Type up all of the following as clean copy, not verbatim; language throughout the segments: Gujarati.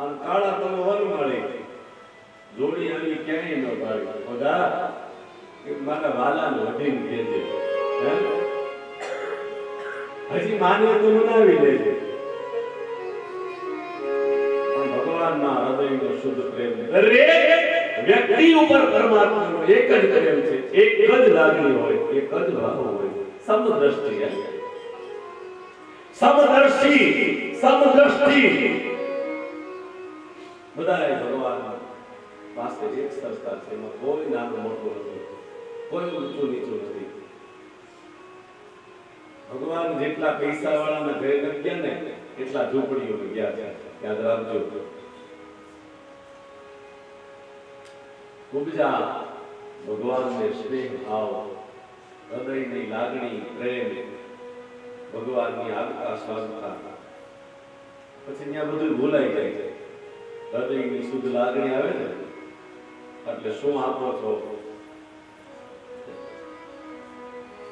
અને કાળા તમે વન મળે જોડી આવી ક્યાંય ન પાડી બધા કે મારા વાલાને વઢીને કહેજે હજી માને તો મનાવી લેજે પણ ભગવાનના હૃદયનો શુદ્ધ પ્રેમ દરેક વ્યક્તિ ઉપર પરમાત્માનો એક જ પ્રેમ છે, એક જ લાગણી હોય, એક જ ભાવ હોય. સમદ્રષ્ટિ બધાય ભગવાન પાસે એક સરખા છે, એમાં કોઈ નાનું મોટું નથી, કોઈ ઊંચું નીચું નથી. ભગવાન જેટલા પૈસા વાળાના ઘરે ન ગયા ને એટલા ઝૂંપડીઓ ગયા છે, યાદ રાખજો. ઉપજા ભગવાનને સ્નેહ ભાવ, હૃદયની લાગણી, પ્રેમ, ભગવાનની આગતા સ્વાગતા, પછી ત્યાં બધું ભૂલાઈ જાય છે. હૃદયની શુદ્ધ લાગણી આવે ને એટલે શું આપો છો?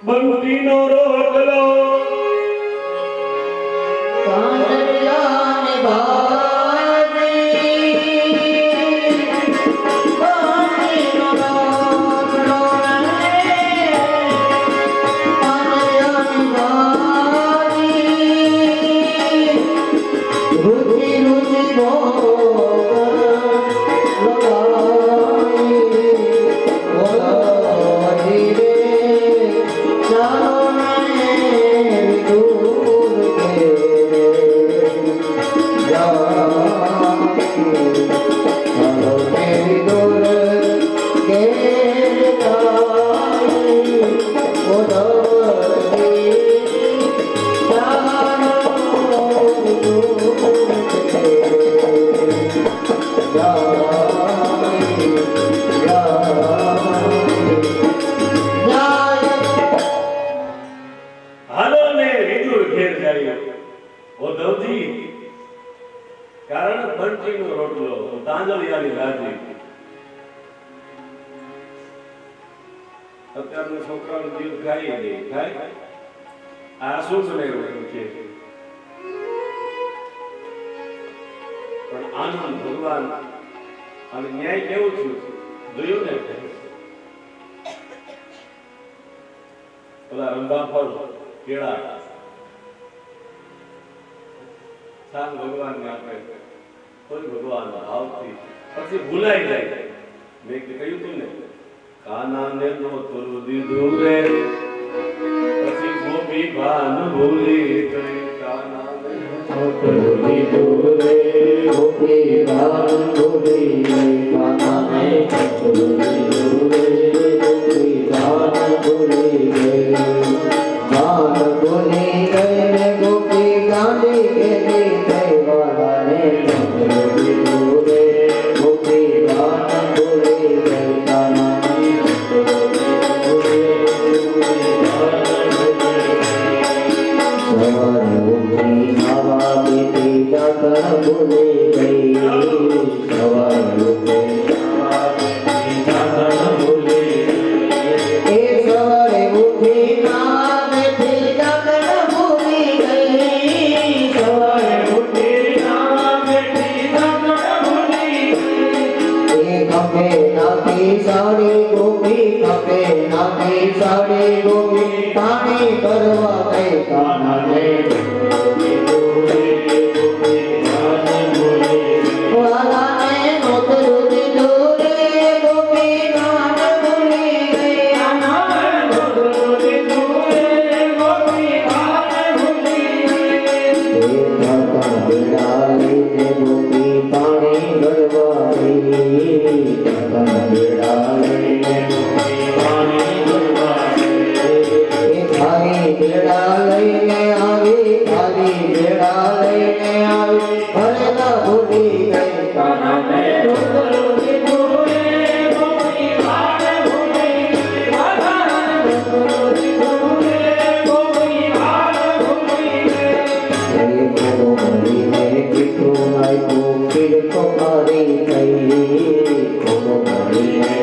બંટીનો રોટલો કાંદરિયાની ભાજી, બંટીનો રોટલો કાંદરિયાની ભાજી, રુચિ રુચિ કારણ બંટીનો રોટલો, તાંજળિયાની ભાજી. અત્યારના છોકરાઓ જીવ ખાઈ દે, ખાય આ શું બનાવ્યું છે? પણ આનંદ ભગવાન અને ન્યાય કેવું થયું જોયું ને? પેલા રંભાફળ કેળા સાંગ ભગવાનને આપે, કોઈ ભગવાન ભાવથી પછી ભૂલાઈ જાય. મેં કહ્યું તું ને, કાનાને નો તોલું દીધું રે, પછી ગોપી ભાન ભૂલી ગઈ. કાનાને નો તોલું દીધું રે, ગોપી ભાન ભૂલી ગઈ. કાનાને નો તોલું દીધું રે, ગોપી ભાન ભૂલી ગઈ. ભાન ભૂલી ગઈ ને ગોપી ગાંધી ગઈ. Hare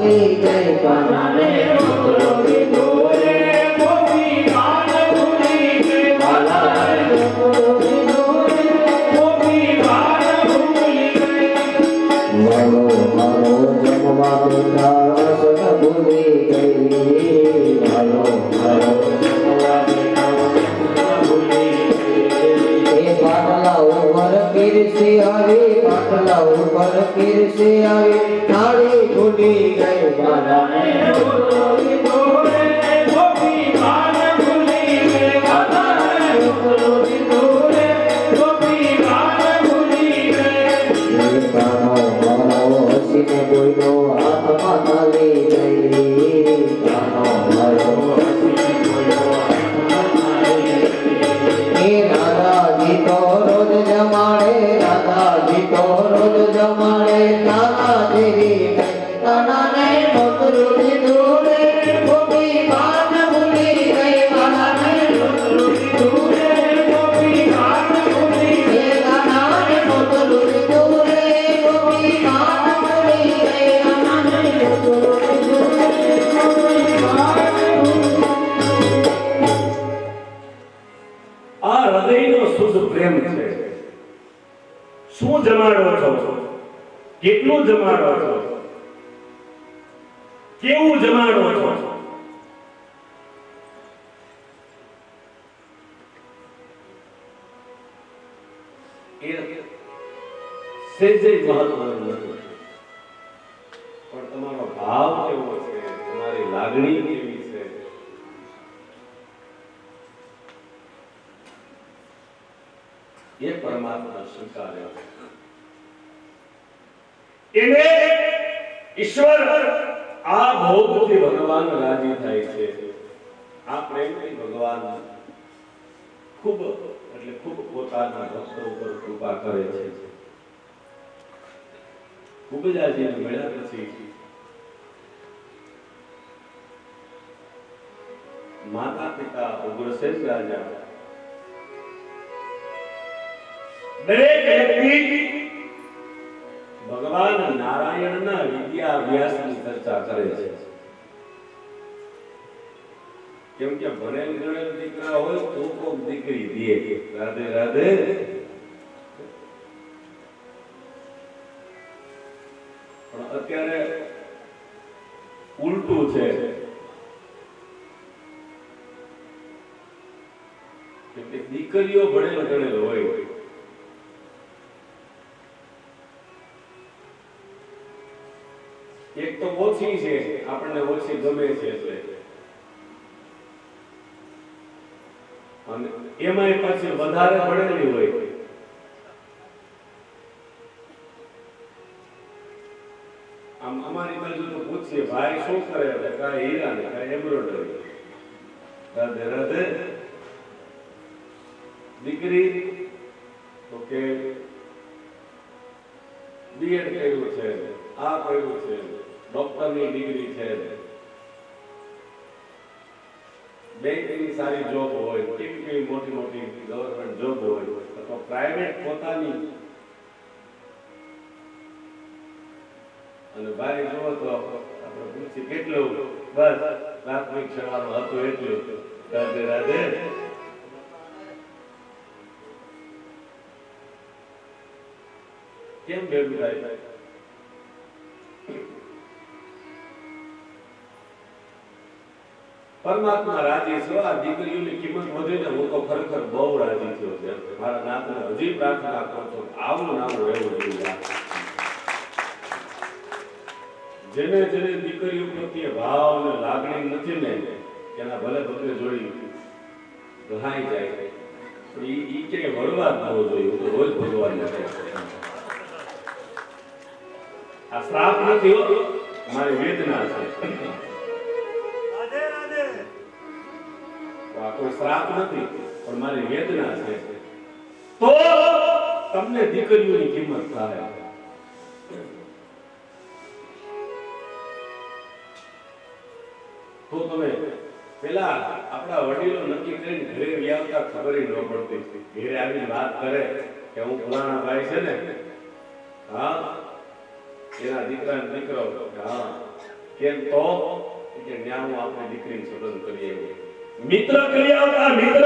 ભૂલી ગઈ કાનાને રોટલો દીધો રે ગોપી બાન ભૂલી ગઈ કાનાને રોટલો દીધો રે ગોપી બાન ભૂલી ગઈ મારો મારો જમવા બેઠા રસન ભૂલી ગઈ મારો મારો જમવા બેઠા રસન ભૂલી ગઈ એ પાટલા ઉપર પીરસી આવી પાટલા ઉપર પીરસી આવી થાળી ભૂલી ગઈ બાલાને રોટલો દીધો રે ગોપી બાન ભૂલી ગઈ બાલાને રોટલો દીધો રે ગોપી બાન ભૂલી ગઈ કાનો મારો હસીને બોલ્યો હાથમાં થાળી ગઈ કાનો મારો હસીને બોલ્યો હાથમાં થાળી ગઈ એ રાધાજી તો રોજ જમાડે રાધાજી તો રોજ જમાડે તારા જેવી કાનાને રોટલો દીધો રે ગોપી બાન ભૂલી ગઈ કાનાને રોટલો દીધો રે ગોપી બાન ભૂલી ગઈ કાનાને રોટલો દીધો રે ગોપી બાન ભૂલી ગઈ કાનાને રોટલો દીધો રે ગોપી બાન ભૂલી ગઈ આ હૃદયનો શુદ્ધ પ્રેમ છે શું જમાડો છો કેટલું જમાડો છો કેવું જમાડો છો એ સેજે મહત્વનું નથી પણ તમારો ભાવ કેવો છે તમારી લાગણી કેવી છે એ પરમાત્મા સ્વીકાર્યો એને ઈશ્વર આ ભોગથી ભગવાન રાજી થાય છે આ પ્રેમથી ભગવાન ખૂબ એટલે ખૂબ પોતાના ભક્તો ઉપર કૃપા કરે છે ઉબજાજીને મળ્યા પછી માતા પિતા ઉગ્રસેન રાજા દરેક વ્યક્તિ ભગવાન નારાયણના વિદ્યા અભ્યાસની ચર્ચા કરે છે કેમ કે ભણેલ ગણેલ દીકરા હોય તો કોક દીકરી દે રાધે રાધે પણ અત્યારે ઉલટું છે કે દીકરીઓ ભણેલ ગણેલ હોય એક તો ઓછી છે આપણને ઓછી ગમે છે એટલે અને એમાંય પાછી વધારે ભણેલી હોય આમ અમારી બાજુ તો પૂછીએ ભાઈ શું કરે એટલે કાંઈ હીરા ને કાંઈ એમ્બ્રોઇડરી રાધે રાધે દીકરી તો કે બીએડ કર્યું છે આ કર્યું છે ડોક્ટરની ડિગ્રી છે બેંકની સારી જોબ હોય કેવી મોટી મોટી ગવર્નમેન્ટ જોબ હોય અથવા પ્રાઇવેટ પોતાની અને ભાઈ જોવો તો આપણે પૂછી કેટલું બસ પ્રાથમિક શાળામાં હતું એટલું રાધે રાધે કેમ ભેગું થાય પરમાત્મા રાજી છે આ દીકરીઓની કિંમત વધીને હું તો ખરેખર બહુ રાજી થયો છે મારા નાથને હજી પ્રાર્થના કરું છું આવું નાવું રહેવું જોઈએ જેને જેને દીકરીઓ પ્રત્યે ભાવ અને લાગણી નથી ને એના ભલે ભલે જોડી ગહાઈ જાય ઈ ક્યાંય વળવા જ ન જોઈએ હું તો રોજ ભગવાનને કહું આ શ્રાપ નથી હોતો મારી વેદના છે આ કોઈ શ્રાપ નથી પણ મારી વેદના છે તો તમને દીકરીઓની કિંમત થાય તો તમે પેલા આપણા વડીલો નક્કી કરીને ઘરે વ્યાવતા ખબર ન પડતી ઘરે આવીને વાત કરે કે હું ફલાણા ભાઈ છે ને હા એના દીકરાનો દીકરો હા કેમ તો કે ન્યા હું આપણી દીકરીને સંબંધ કરી આવ્યો. મિત્ર કરી આવતા મિત્ર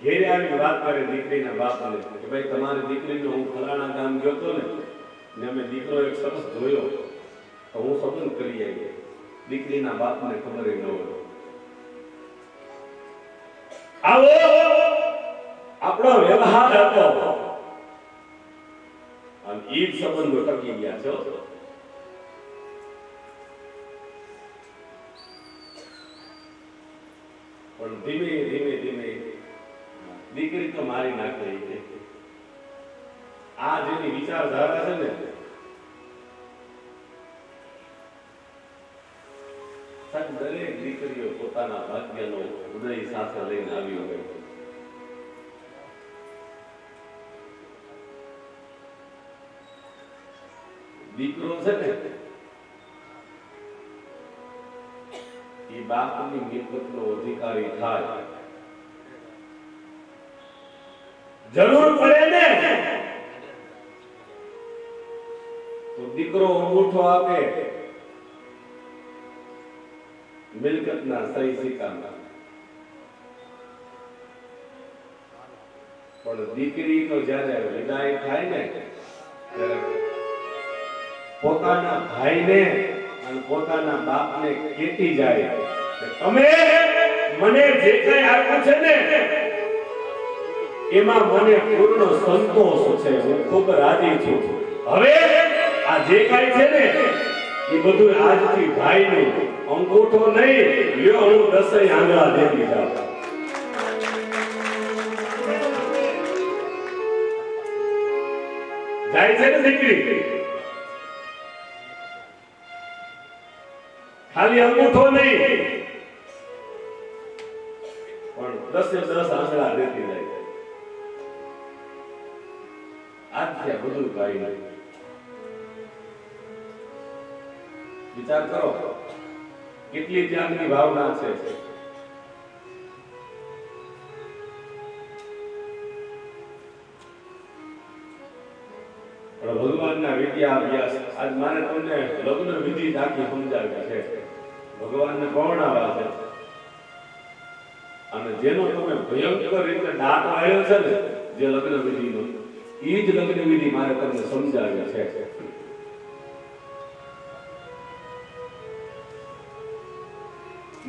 ઘેરે આવી વાત કરે દીકરીના બાપને કે ભાઈ તમારી દીકરીનો હું ફલાણા ગામ ગયો તો ને અમે દીકરો એક સરસ જોયો તો હું સંબંધ કરી આવ્યો. દીકરીના બાપને ખબર ન હોય. આવો આપણો વ્યવહાર હતો અને ઈ જ સંબંધો ટકી ગયા છે. પણ ધીમે ધીમે ધીમે દીકરી તો મારી નાખે છે. આ જેની વિચારધારા છે ને દરેક દીકરીઓ પોતાના ભાગ્યનો ઉદય સાથે લઈને આવી હોય. દીકરો છે ને એ બાપની મિલકતનો અધિકારી થાય. જરૂર પડે ને તો દીકરો અંગૂઠો આપે મિલકતના સહી સિક્કામાં. પણ દીકરી તો જ્યારે વિદાય થાય ને ત્યારે પોતાના ભાઈને અને પોતાના બાપને કહેતી જાય કે તમે મને જે કંઈ આપ્યું છે ને એમાં મને પૂર્ણ સંતોષ છે. હું ખૂબ રાજી છું. હવે આ જે કાંઈ છે ને એ બધું આજથી ભાઈનું અંગૂઠો નહીં લ્યો હું 10 આંગળા દેતી જાઉં. જાય છે ને દીકરી ખાલી અંગૂઠો નહીં પણ 10 આંગળા દેતી જાય. આજથી બધું ભાઈ નહીં. વિચાર કરો કેટલી ત્યાગની ભાવના છે. ભગવાનના વિદ્યા અભ્યાસ આજ મારે તમને લગ્ન વિધિ આખી સમજાવી છે. ભગવાનને પૌર્ણાવા છે અને જેનો તમે ભયંકર રીતે દાંત આવ્યો છે ને જે લગ્ન વિધિનો એ જ લગ્ન વિધિ મારે તમને સમજાવી છે.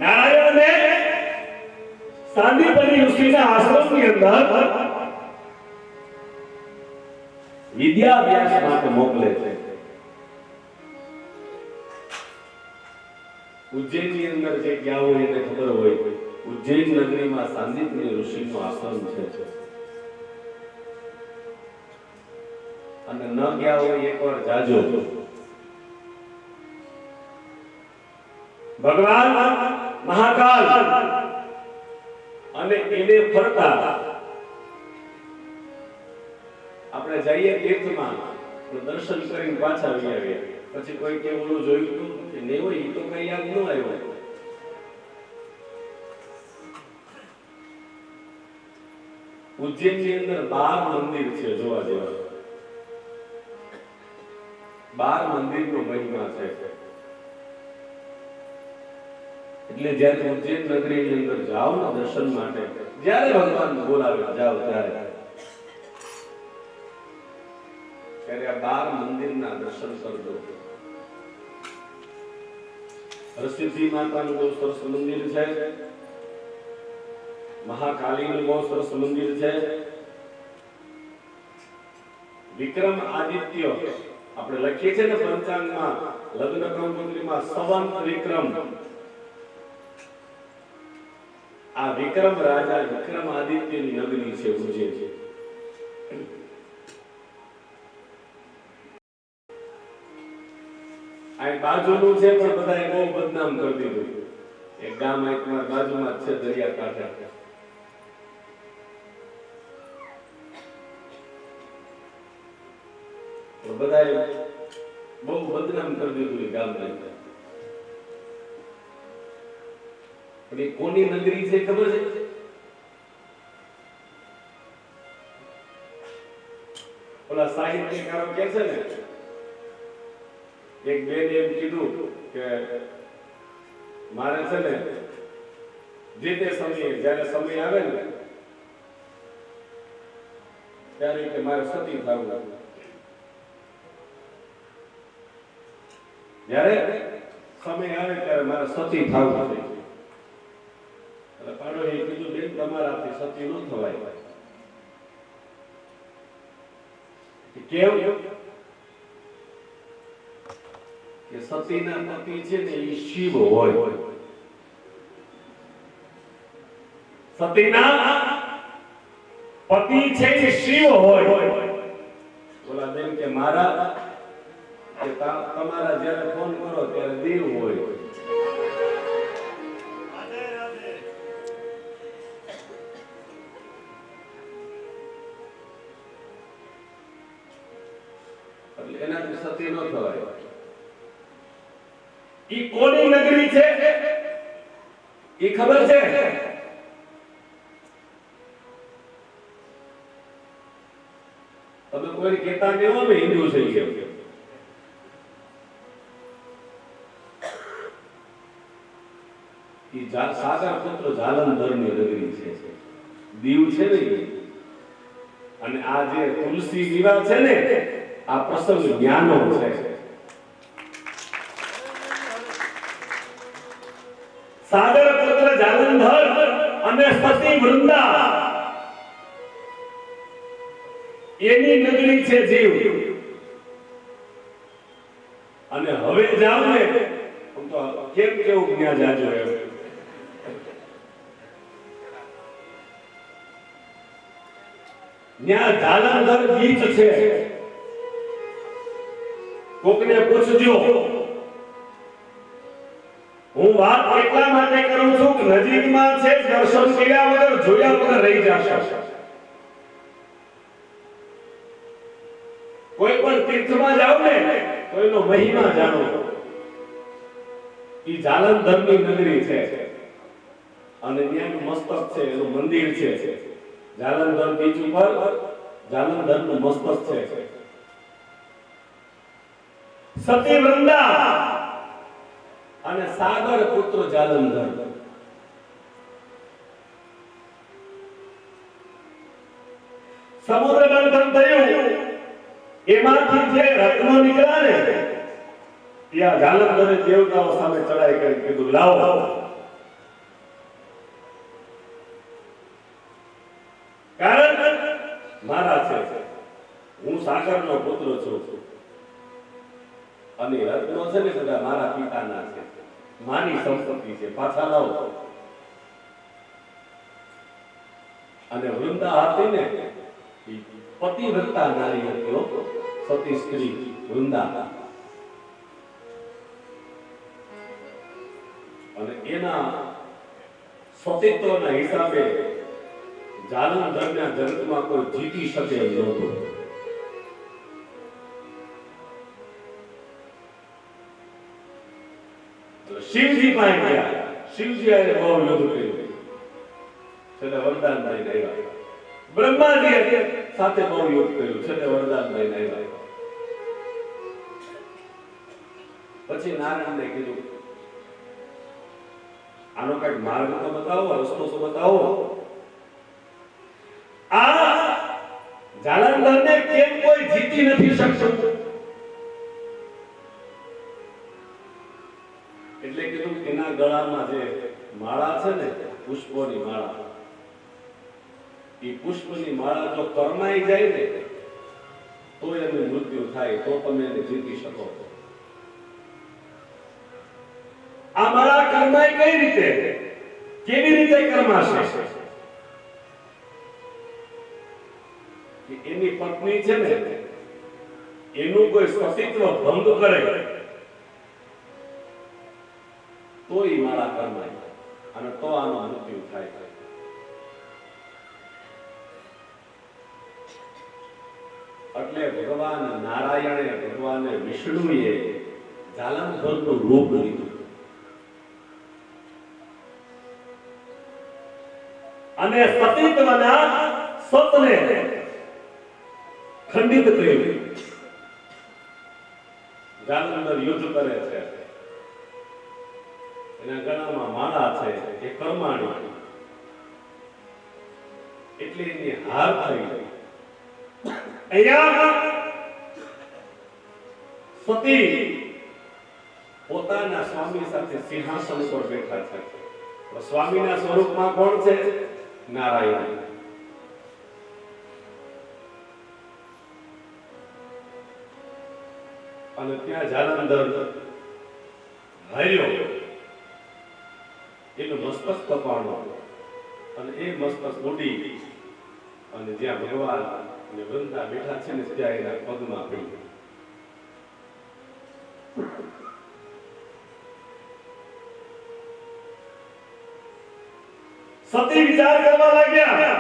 નારાયણને સાંદીપની ઋષિના આશ્રમની અંદર વિદ્યાભ્યાસ માટે મોકલે છે. ઉજ્જૈનની અંદર જે ગયા હોય એને ખબર હોય ઉજ્જૈન નગરીમાં સાંદીપની ઋષિનો આશ્રમ છે અને ન ગયા હોય એકવાર જાજો. ભગવાન મહાકાલ અને એને ફરતા આપણે જઈએ તીર્થમાં તો દર્શન કરીને પાછા આવી આવીએ. પછી કોઈ કે ઓલું જોયું કે નહીં હોય એ તો કઈ યાદ ન આવ્યો. ઉજ્જૈનની અંદર 12 મંદિર છે જોવા જેવા. 12 મંદિરનો મહિમા છે. એટલે જ્યારે ઉજ્જૈન નગરીની અંદર જાઓ ને દર્શન માટે જ્યારે ભગવાન બોલાવે જાઓ ત્યારે આ 12 મંદિરના દર્શન કરજો. હરસિદ્ધિ માતાનું બહુ સરસ મંદિર છે. મહાકાલીનું બહુ સરસ મંદિર છે. વિક્રમ આદિત્ય આપણે લખીએ છીએ ને પંચાંગમાં લગ્ન કંકોત્રીમાં સંવંત વિક્રમ. આ વિક્રમ રાજા વિક્રમ આદિત્યની નગરી છે ઉજ્જૈન. આ બાજુનું છે પણ બધાએ બહુ બદનામ કરી દીધું. એક ગામ એકમાં બાજુમાં છે દરિયા કાંઠે. બધાએ બહુ બદનામ કરી દીધું એ ગામને. પણ એ કોની નગરી છે ખબર છે? ઓલા સાહિત્યકારો કે છે ને એક બેન એમ કીધું કે મારે છે ને જે તે સમયે જ્યારે સમય આવે ને ત્યારે કે મારે સતી થવું. જ્યારે સમય આવે ત્યારે મારે સતી થવું છે. એટલે પાડોશીએ કીધું બેન તમારાથી સતી ન થવાય. કેમ? કે સતીના પતિ છે ને એ શિવ હોય. સતીના પતિ છે એ શિવ હોય. બોલા બેન કે મારા કે તમારા જ્યારે ફોન કરો ત્યારે દેવ હોય. એટલે એનાથી સતી ન થવાય. ઈ કોની નગરી છે ઈ ખબર છે? તમે કોઈ કહેતા કેવો ને હિન્દુ છે કેમ? ઈ સાગર પુત્ર જાલંધરની નગરી છે. દીવ છે ને ઈ. અને આ જે તુલસી વિવાહ છે ને આ પ્રસંગ જ્ઞાનો છે. સાગર પુત્ર જાલંધર અને સતી વૃંદા એની નગરી છે દીવ. અને હવે જાવ ને આમ તો કેમ કેવું જ્ઞાન જાજો એમ. ત્યાં જાલંધર બીચ છે. કોકને પૂછજો. હું વાત એટલા માટે કરું છું કે નજીકમાં છે, દર્શન કર્યા વગર જોયા વગર રહી જશે. કોઈ પણ તીર્થમાં જાવ ને તો એનો મહિમા જાણો. ઈ જાલંધરની નગરી છે અને ત્યાંનું મસ્તક છે, એનું મંદિર છે. જાલંધર બીચ ઉપર જાલંધરનું મસ્તક છે. સતી વૃંદા અને સાગર પુત્ર જાલંધર. સમુદ્ર મંથન થયું, એમાંથી જે રત્નો નીકળ્યા ને ત્યાં જાલંધરે દેવતાઓ સામે ચડાઈ કરી કીધું લાવો. કારણ મારા છે, હું સાગરનો પુત્ર છું અને રત્નો છે ને બધા મારા પિતાના છે, માની સંપત્તિ છે, પાછા લાવો. અને વૃંદા હતી ને પતિવ્રતા નારી હતી, સતી સ્ત્રી વૃંદા. અને એના સતીત્વના હિસાબે જાલંધરના જગતમાં કોઈ જીતી શકે એમ નહોતું. શિવજી પાસે ગયા, શિવજી આને બહુ યુદ્ધ કર્યું, છેલ્લે વરદાન લઈને આવ્યા. બ્રહ્માજી સાથે બહુ યુદ્ધ કર્યું, છેલ્લે વરદાન લઈને આવ્યા. પછી નારાયણને કીધું આનો કઈક માર્ગ તો બતાવો, રસ્તો તો બતાવો. આ જાલંધરને કેમ કોઈ જીતી નથી શકતું? એટલે કીધું એના ગળામાં જે માળા છે ને, પુષ્પોની માળા, એ પુષ્પની માળા જો કરમાઈ જાય ને તો એનું મૃત્યુ થાય, તો તમે એને જીતી શકો. આ માળા કરમાય કઈ રીતે, કેવી રીતે કરમાશે? એની પત્ની છે ને એનું કોઈ સતીત્વ ભંગ કરે તો એ માળા કરમાય અને તો આનો મૃત્યુ થાય. એટલે ભગવાન નારાયણે, ભગવાન વિષ્ણુએ જાલંધરનું રૂપ લીધું અને સતીત્વના સતને ખંડિત કર્યું. જાલંધર યુદ્ધ કરે છે, એના ગળામાં માળા છે, એ કર્માણી, એટલે એની હાર થઈ ગઈ. અહીંયા સતી પોતાના સ્વામી સાથે સિંહાસન પર બેઠા છે. સ્વામીના સ્વરૂપમાં કોણ છે? નારાયણ. અને ત્યાં જાલંધર હાર્યો, એનું મસ્તક કપાણું, અને એ મસ્તક ઉડી અને જ્યાં ભગવાન અને વૃંદા બેઠા છે ને ત્યાં એના પગમાં પડ્યું. સતી વિચાર કરવા લાગ્યા,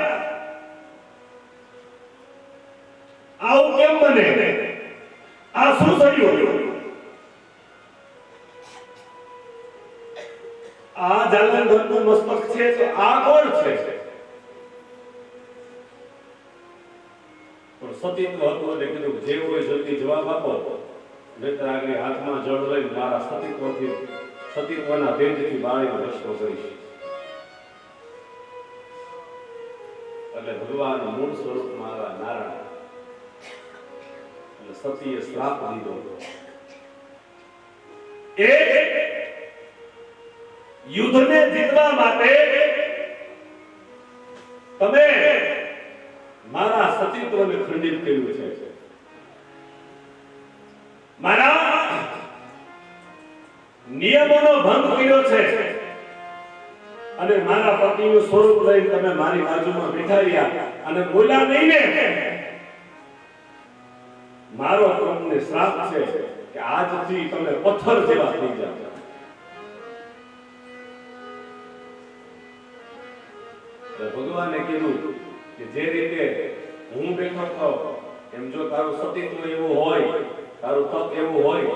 આવું કેમ બને? આ શું થયું? આ જાલંધરનું મસ્તક છે તો આ કોણ છે? પણ સતી તો હતું એટલે કીધું જે હોય જલ્દી જવાબ આપો, નહીતર આગળ હાથમાં જળ લઈને મારા સતીત્વના તેજથી બાળીને ભસ્મ કરીશ. એટલે ભગવાન મૂળ સ્વરૂપમાં આવ્યા નારાયણ. એટલે સતીએ શ્રાપ દીધો, એ યુદ્ધને જીતવા માટે તમે મારા સતીત્વને ખંડિત કર્યું છે, મારા નિયમોનો ભંગ કર્યો છે, અને મારા પતિનું સ્વરૂપ લઈને તમે મારી બાજુમાં બેઠા રહ્યા અને બોલ્યા નહીં ને. મારો તમને શ્રાપ છે કે આજથી તમે પથ્થર જેવા થઈ જાવ. ભગવાને કીધું કે જે રીતે હું બેઠો હતો એમ જો તારું સતીત્વ એવું હોય, તારું તપ એવું હોય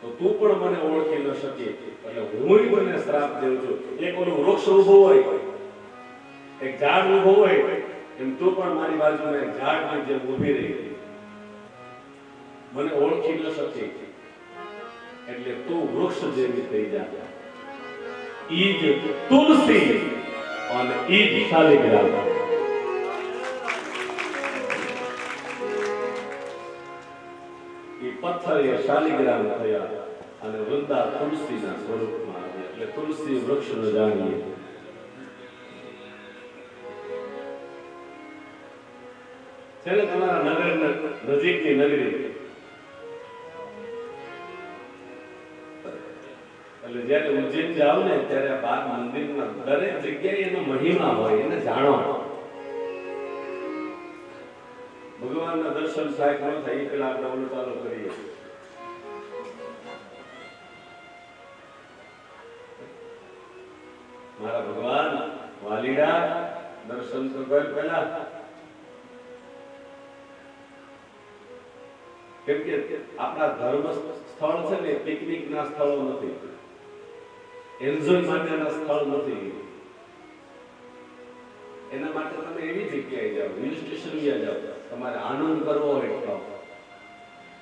તો તું પણ મને ઓળખી ન શકી, એટલે હું મને શ્રાપ દઉં છું. એક ઓલું વૃક્ષ ઊભું હોય, એક ઝાડ ઊભું હોય, એમ તું પણ મારી બાજુમાં એક ઝાડની જેમ ઊભી રહી, મને ઓળખી ન શકી, એટલે તું વૃક્ષ જેવી થઈ જા. ઈજ તુલસી અને ઈજ શાલિગ્રામ. એ પથ્થર એ શાલિગ્રામ થયા અને વૃંદા તુલસીના સ્વરૂપમાં આવી. એટલે તુલસી વૃક્ષને જાણીએ. છેલ્લે તમારા નગર નજીકની નગરી, એટલે જયારે ઉજ્જૈન જાવ ને ત્યારે બાર મંદિરમાં દરેક જગ્યાએ એનો મહિમા હોય, એને જાણો. ભગવાનના દર્શન થાય ન થાય એ પેલા આપણે ઓલું ચાલુ કરીએ. મારા ભગવાન વાલીડા દર્શન તો કર પેલા, કેમ કે આપણા ધર્મ સ્થળ છે ને પિકનિક ના સ્થળો નથી, એન્જોય માટેના સ્થળ નથી. એના માટે તમે એવી જગ્યાએ જાઓ, હિલ સ્ટેશન ગયા જાઓ, તમારે આનંદ કરવો હોય તો.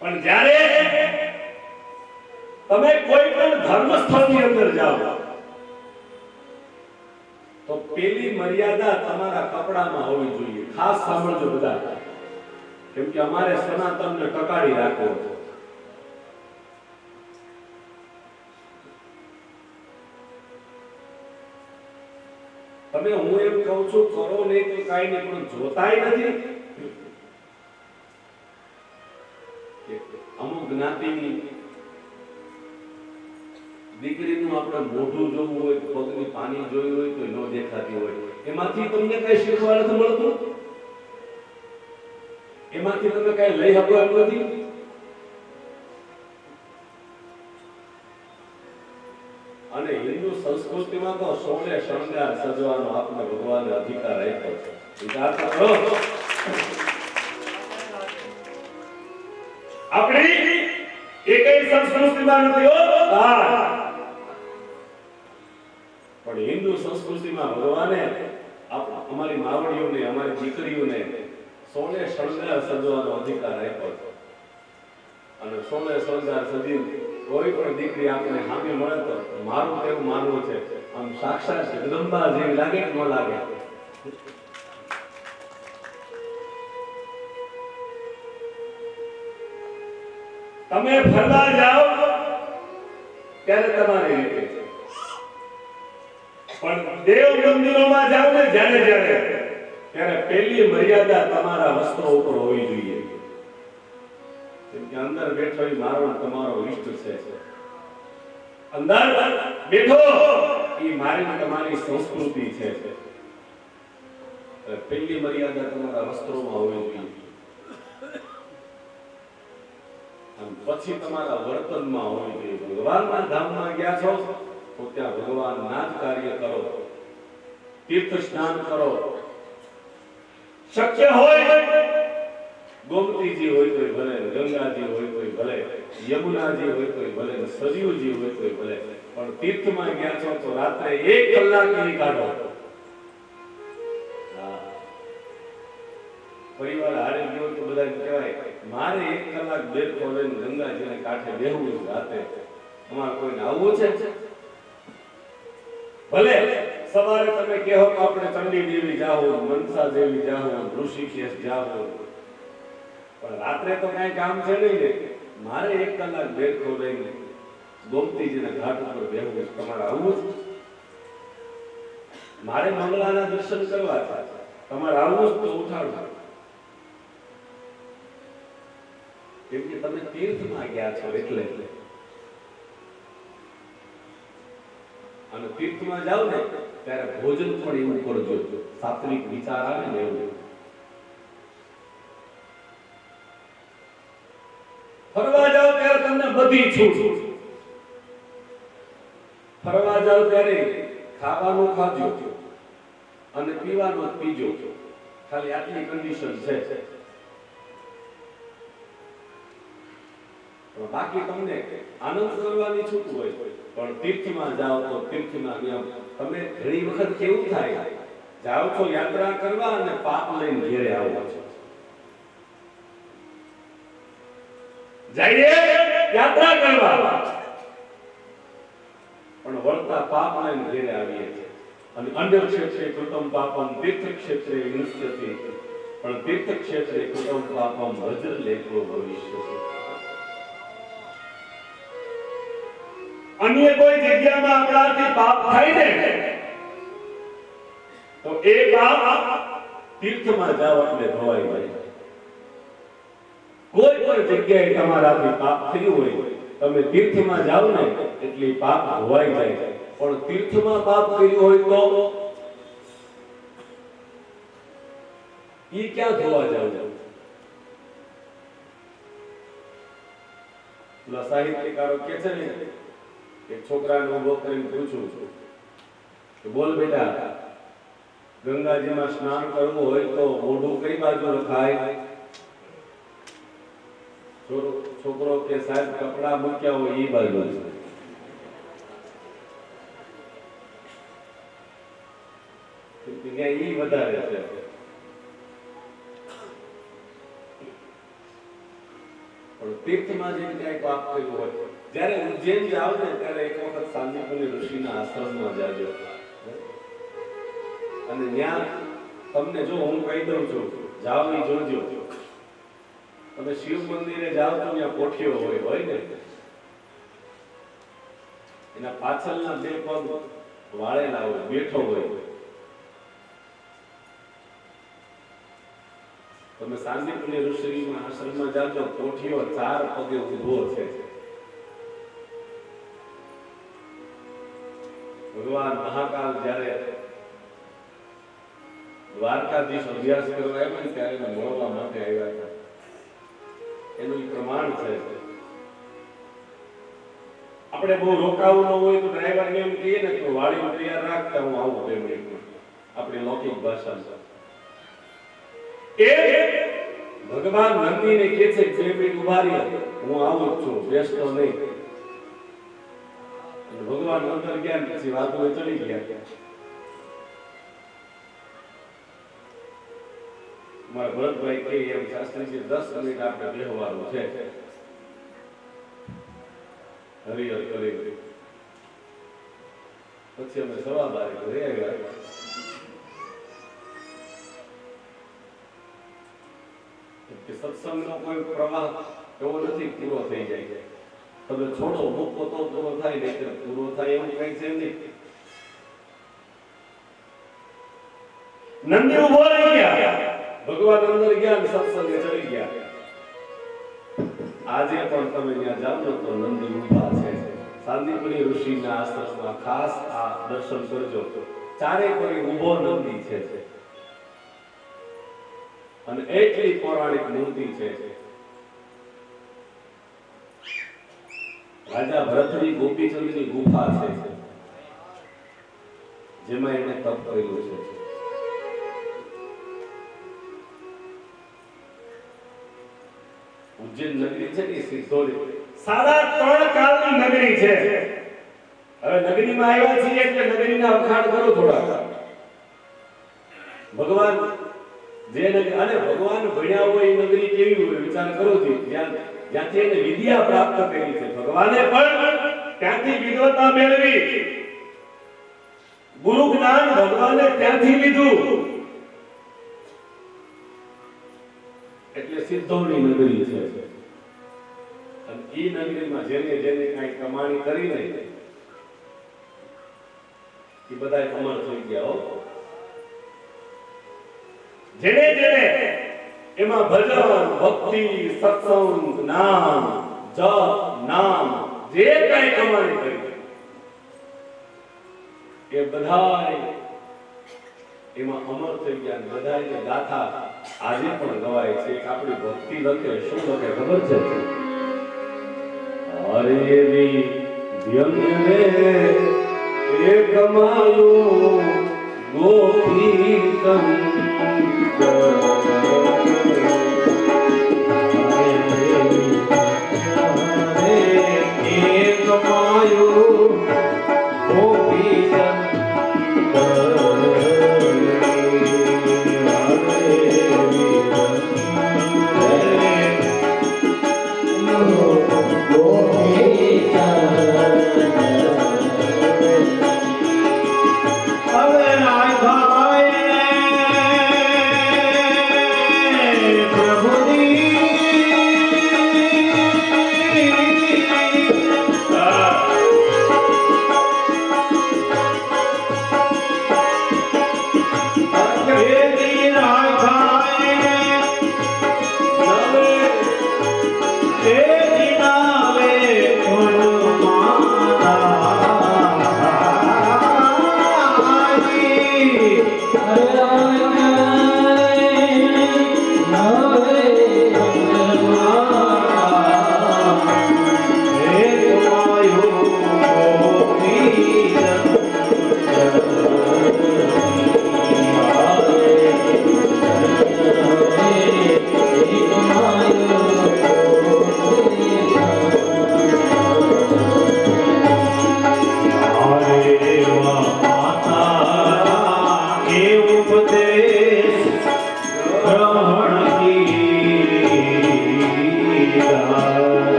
પણ જ્યારે તમે કોઈ પણ ધર્મ સ્થળની અંદર જાઓ તો પેલી મર્યાદા તમારા કપડામાં હોવી જોઈએ. ખાસ સાંભળજો બધા, કેમ કે અમારે સનાતનને ટકાડી રાખવો છે. તમે હું એમ કહું છું કરો નહીં તો કાઈ નહીં, પણ જોતાય નથી. અમુક જ્ઞાતિની દીકરીનું આપણે મોઢું જોવું હોય, પગની પાની જોયું હોય તો ન દેખાતી હોય, એમાંથી તમને કઈ શીખવા નથી મળતું, એમાંથી તમે કઈ લઈ શકો એમ નથી. અને હિન્દુ સંસ્કૃતિમાં તો સોળે શણગાર સજવાનો આપને ભગવાને અધિકાર આપ્યો છે. વિચાર કરો, આપણી એકેય સંસ્કૃતિમાં નથી હો, પણ હિન્દુ સંસ્કૃતિમાં ભગવાને અમારી માવડીઓને, અમારી દીકરીઓને સોળે શણગાર સજવાનો અધિકાર આપ્યો છે. અને સોને સોનદાર સજી કોઈ પણ દીકરી આપણને સામે મળે તો મારું કેવું માનવું છે આમ સાક્ષાત જગદંબા જેવી લાગે કે ન લાગે? તમે ફરવા જાઓ ત્યારે તમારી રીતે, પણ દેવ મંદિરોમાં જાઓ ને જ્યારે ત્યારે પહેલી મર્યાદા તમારા વસ્ત્રો ઉપર હોવી જોઈએ. કેમ કે અંદર બેઠો એ મારો તમારો ઈષ્ટ છે, અંદર બેઠો એ મારી તમારી સંસ્કૃતિ છે. પહેલી મર્યાદા તમારા વસ્ત્રોમાં હોવી જોઈએ, પછી તમારા વર્તનમાં હોવી જોઈએ. ભગવાનના ધામમાં ગયા છો તો ત્યાં ભગવાનના જ કાર્ય કરો, તીર્થ સ્નાન કરો. શક્ય હોય ગોમતીજી હોય તોય ભલે, ગંગાજી હોય તોય ભલે, યમુનાજી હોય તોય ભલે, સરયુજી હોય તોય ભલે, પણ તીર્થમાં ગયા છો તો રાત્રે 1 કલાક નહીં કાઢો. પરિવાર હારે ગયો તો બધા કહેવાય મારે 1 કલાક બેઠો લઈને ગંગાજીને કાંઠે બેહવું છે રાતે. અમારે કોઈને આવવું છે? ભલે સવારે તમે કહો તો આપણે ચંડી દેવી જાઓ, મનસા દેવી જાઓ, ઋષિકેશ જાઓ, પણ રાત્રે તો કઈ કામ છે નહીં ને. મારે 1 કલાક બેઠો લઈને ગોમતીજીના ઘાટ ઉપર બેહવું છે, તમારે આવવું છે? મારે મંગળાના દર્શન કરવા છે, તમારે આવવું જ તો ઉઠાડો. કેમ કે તમે તીર્થમાં ગયા છો એટલે. અને તીર્થમાં જાઓ ને ત્યારે ભોજન પણ એવું કરજો, સાત્વિક વિચાર આવે ને એવું. ફરવા જાઓ ત્યારે તમને બધી છૂટ. ફરવા જાઓ ત્યારે ખાવાનું ખાજો અને પીવાનું પીજો, ખાલી આટલી કન્ડિશન છે. બાકી તમને આનંદ કરવાની છૂટ હોય, પણ તીર્થમાં જાઓ તો તીર્થના નિયમ. તમે ઘણી વખત કેવું થાય, જાઓ છો યાત્રા કરવા અને પાપ લઈને ઘેરે આવો છો. જઈએ યાત્રા કરવા પણ વળતા પાપ લઈને ઘેરે આવીએ છીએ. અને અન્ય ક્ષેત્રે કૃતમ પાપમ તીર્થ ક્ષેત્રે વિનશ્યતિ, પણ તીર્થ ક્ષેત્રે કૃતમ પાપમ વજ્ર લેખો ભવિષ્યતિ. અન્ય કોઈ જગ્યામાં આપણાથી પાપ થાય ને તો એ પાપ તીર્થમાં જાવ એટલે ધોવાઈ જાય. કોઈ પણ જગ્યાએ તમારાથી પાપ થયું હોય, તમે તીર્થમાં જાવ ને એટલે પાપ ધોવાઈ જાય. પણ તીર્થમાં પાપ કર્યું હોય તો ઈ ક્યાં ધોવા જાવ? સાહિત્યકારો કે છે ને, એક છોકરાને ઉભો કરીને પૂછું કે બોલ બેટા, ગંગાજીમાં સ્નાન કરવું હોય તો મોઢું કઈ બાજુ રખાય? છોકરો કે સાહેબ કપડા મૂક્યા હોય એ બાજુ. ઈ વધારે છે. પણ તીર્થમાં જે ક્યાંય પાપ કર્યું હોય, જ્યારે ઉજ્જૈન જાવ ને ત્યારે એક વખત સાંદીપની ઋષિના આશ્રમમાં જાજો. અને ત્યાં તમને જો હું કહી દઉં છું, જાઓ એ જોજો. તમે શિવ મંદિરે જાઓ તો ત્યાં કોઠીઓ હોય ને, એના પાછળના 2 પગ વાળેલા હોય, બેઠો હોય. તમે સાંદીપની ઋષિના આશ્રમમાં જાજો, કોઠીઓ 4 પગે ઊભો છે. ભગવાન મહાકાલ જ્યારે દ્વારકાધીશ અભ્યાસ કરવા આવ્યા ને ત્યારે એને મળવા માટે આવ્યા હતા. એનું પ્રમાણ છે. આપણે બહુ રોકાવું ન હોય તો ડ્રાઈવરને એમ કહીએ ને કે વાડી તૈયાર રાખતા હું આવું 2 મિનિટમાં, આપણી લૌકિક ભાષામાં. એ ભગવાન નંદીને કહે છે 2 મિનિટ ઉભા રહો, હું આવું જ છું, બેસતો નહીં. ભગવાન અંદર ગયા પછી વાતો ચડી ગયા. મારા ભરતભાઈ કહે એમ શાસ્ત્રીજી 10 મિનિટ આપણે બેહવાનું છે. હરિહર કરી. પછી અમે સવા બારે ઘરે આવ્યા. કે સત્સંગનો કોઈ પ્રવાહ એવો નથી પૂરો થઈ જાય. તમે છોડો મૂકો તો પૂરો થાય, નહીં પૂરો થાય એવું કઈ છે નહીં. નંદી ઉભો રહી ગયા, ભગવાન અંદર ગયા, સત્સંગે ચડી ગયા. આજે પણ તમે ત્યાં જાઓ તો નંદી ઉભા છે. સાંદીપની ઋષિના આશ્રમમાં ખાસ આ દર્શન કરજો. ચારે કોઈ ઉભો નંદી છે અને એટલી પૌરાણિક મૂર્તિ છે. રાજા ભરતની ગોપીચંદની ગુફા છે જેમાં એને તપ કરેલું છે. ઉજ્જૈન નગરી છે ને સિદ્ધોરી 3.5 કાળની નગરી છે. હવે નગરીમાં આવ્યા છીએ એટલે નગરીના વખાણ કરો થોડા. ભગવાન જે નગરી અને ભગવાન ભણ્યા હોય એ નગરી કેવી હોય વિચાર કરો છો. જ્યાંથી એને વિદ્યા પ્રાપ્ત કરી છે, ભગવાને પણ ત્યાંથી વિદ્વતા મેળવી. ગુરુ જ્ઞાન ભગવાને ત્યાંથી લીધું. એટલે સિદ્ધોની નગરી છે. અને એ નગરીમાં જેને જેને કઈ કમાણી કરી નહીં એ બધા અમર થઈ ગયા હો. જેને જેને એમાં ભજન, ભક્તિ, સત્સંગ, નામ, જપ, નામ જે કઈ કમાણી કરી એ બધા એમાં અમર થઈ ગયા. બધાની ગાથા આજે પણ ગવાય છે. આપણી ભક્તિ લખે શું લખે ખબર છે? હરે વિદ્યમ રે એ કમાયું ગોપી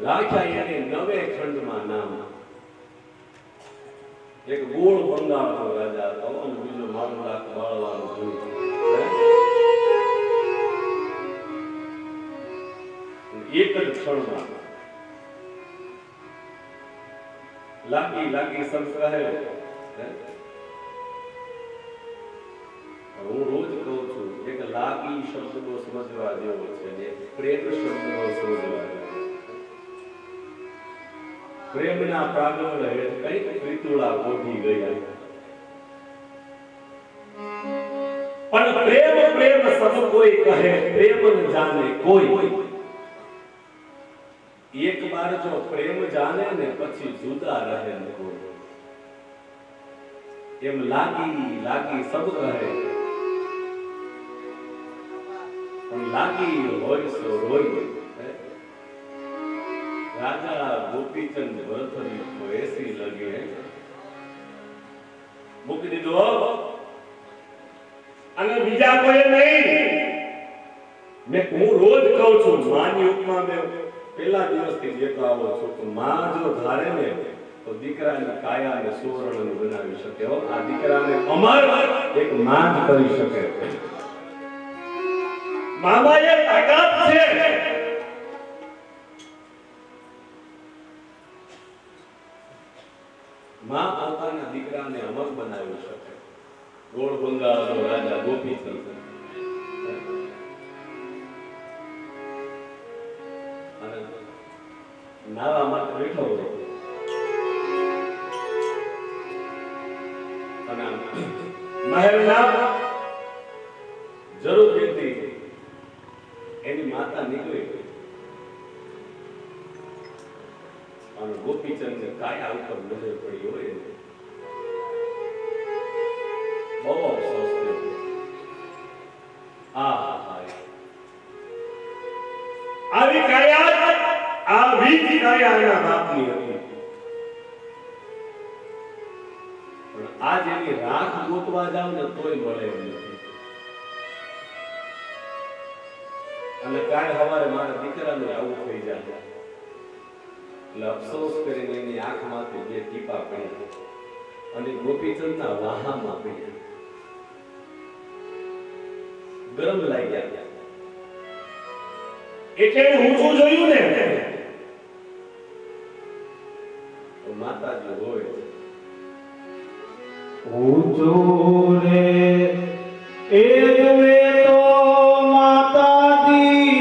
રાખ્યા એને 9 ખંડમાં નામ. એક ગોળ બંગાળનો રાજા હતો અને બીજો મારું લાખ બાળવાનો જોઈ. એક જ ક્ષણમાં લાગી લાગી સંગ્રહે હું રોજ કહું છું એક લાગી શબ્દનો સમજવા જેવો છે ને પ્રેમ શબ્દનો સમજવા જેવો છે. પ્રેમના પ્રાગળ હેઠ કઈક પ્રીતુળા ઓઢી ગયા પણ પ્રેમ પ્રેમ સબ કોઈ કહે પ્રેમ ન જાણે કોઈ. એક બાર જો પ્રેમ જાણે ને પછી જુદા રહે ન કોઈ. એમ લાગી લાગી સબ કહે પણ લાગી હોય સો રોય. રાજા ગોપીચંદ ભરતરી તો એસી લગે મૂકી દીધો અને બીજા કોઈ નહીં. મેં હું રોજ કહું છું માની ઉપમા મેં પહેલા દિવસથી જેતો આવો છું તો માં જો ધારે ને તો દીકરાની કાયાને સુવર્ણ બનાવી શકે. આ દીકરાને અમર એક માં જ કરી શકે. મામાએ તાકાત છે. માં પોતાના દીકરાને અમર બનાવી શકે. ગોળ બંગાળનો રાજા ગોપીચંદ અને નાવા માટે બેઠો હતો અને મહેરના જરૂર હતી એની માતા નીકળી અને ગોપીચંદ કાયા ઉપર નજર પડી હોય બહુ અફસોસ થયો. આવી કાયા આવી કાયા એના બાપની હતી પણ આજ એની રાખ ગોતવા જાવ ને તોય મળે એમ નથી. અને કાલ સવારે મારા દીકરાનું આવું થઈ જાય એટલે અફસોસ કરીને એની આંખમાંથી બે ટીપા પડ્યા અને ગોપીચંદના વાહામાં પડ્યા. ગરમ લાગ્યા એટલે ઊંચું જોયું ને તો માતાજી હોય ઊંચું રે એ વે તો માતાજી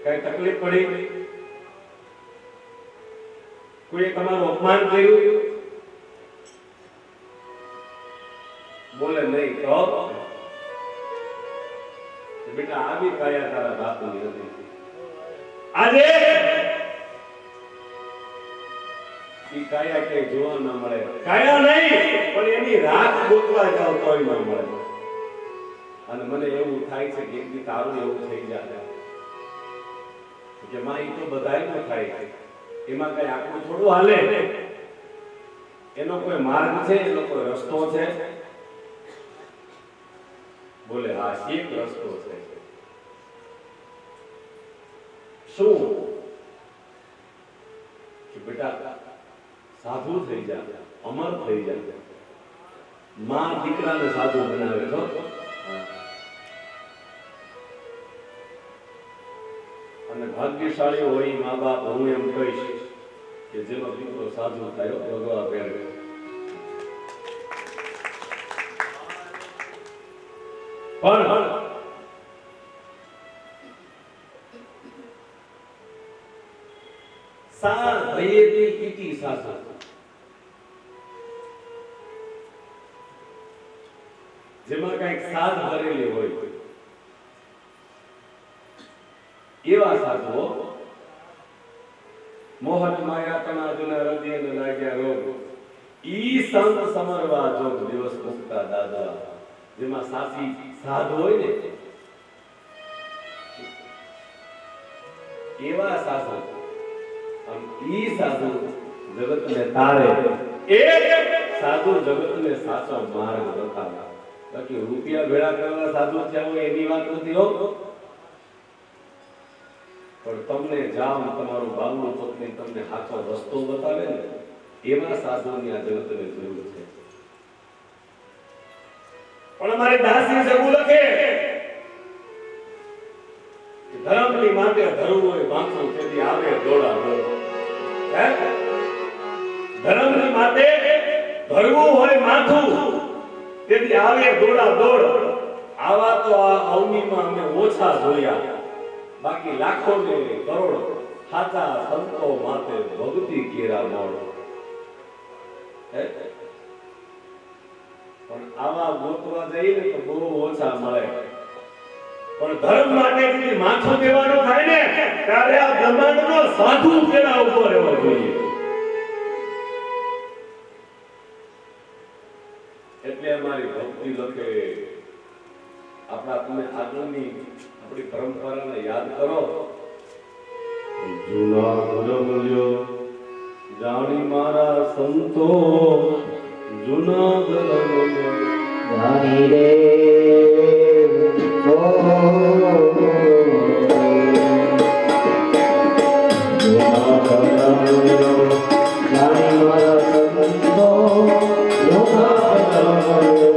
કઈ તકલીફ પડી, કોઈ તમારું અપમાન કર્યું, બોલે નહીં તો બેટા આવી કાયા તારા બાપની હતી. આજે ઈ કાયા કે જોવા ન મળે, કાયા નહીં પણ એની રાખ ગોતવા જાવ તોય ન મળે. અને મને એવું થાય છે કે એક દી તારું એવું થઈ જાય કે માં ઈ તો બધાય ન થાય, એમાં કઈ આખું થોડું હાલે, એનો કોઈ માર્ગ છે, એનો કોઈ રસ્તો છે? બોલે હા એક રસ્તો છે. શું? કે બેટા સાધુ થઈ જા, અમર થઈ જા. માં દીકરાને સાધુ બનાવે છો. અને ભાગ્યશાળી હોય મા બાપ, હું એમ કહીશ કે જેનો દીકરો સાધુ થયો ભગવા પહેરે. પણ સાર ભયેતી પીતી સાસુ, જેમાં કઈક સાધ ભરેલી હોય એવા સાધુઓ. મોહન માયા તણા જુના હૃદયને લાગ્યા રોગ, ઈ સંત સમરવા જોગ દિવસ મુક્તા દાદા. જેમાં સાચી સાધ હોય ને એવા સાધુ, આમ ઈ સાધુ જગતને તારે, એ સાધુ જગતને સાચો માર્ગ બતાવે. બાકી રૂપિયા ભેળા કરવા સાધુ થયા હોય એની વાત નથી હો. પણ તમને જામ તમારું બાબુ પત્ની તમને સાચો રસ્તો બતાવે ને એવા સાધુની આ જગતને જરૂર છે. પણ અમારે દાસી જગુ લખે ધર્મની માટે ધરવું હોય માથું, તેથી આવે દોડા દોડ. હે, ધર્મની માટે ધરવું હોય માથું, તેથી આવે દોડા દોડ. આવા તો આ અવનીમાં અમે ઓછા જોયા. બાકી લાખો ને કરોડ સાચા સંતો માતે ભક્તિ કેરા મોડ. પણ આવા ગોતવા જઈએ ને તો બહુ ઓછા મળે. પણ ધર્મ માટે যদি માથું દેવાનું થાય ને ત્યારે આ બ્રહ્માંડનો સાધુ પેલા ઉભો રહેવો જોઈએ. એટલે અમારી ભક્તિ લખે. આપણા તમે આગળની આપણી પરંપરાને યાદ કરો. જૂના ધર્મ લ્યો જાણી મારા સંતો, જૂના ધર્મ લ્યો જાણી રે જૂના ધર્મ લ્યો જાણી મારા સંતો, જૂના ધર્મ લ્યો જાણી રે.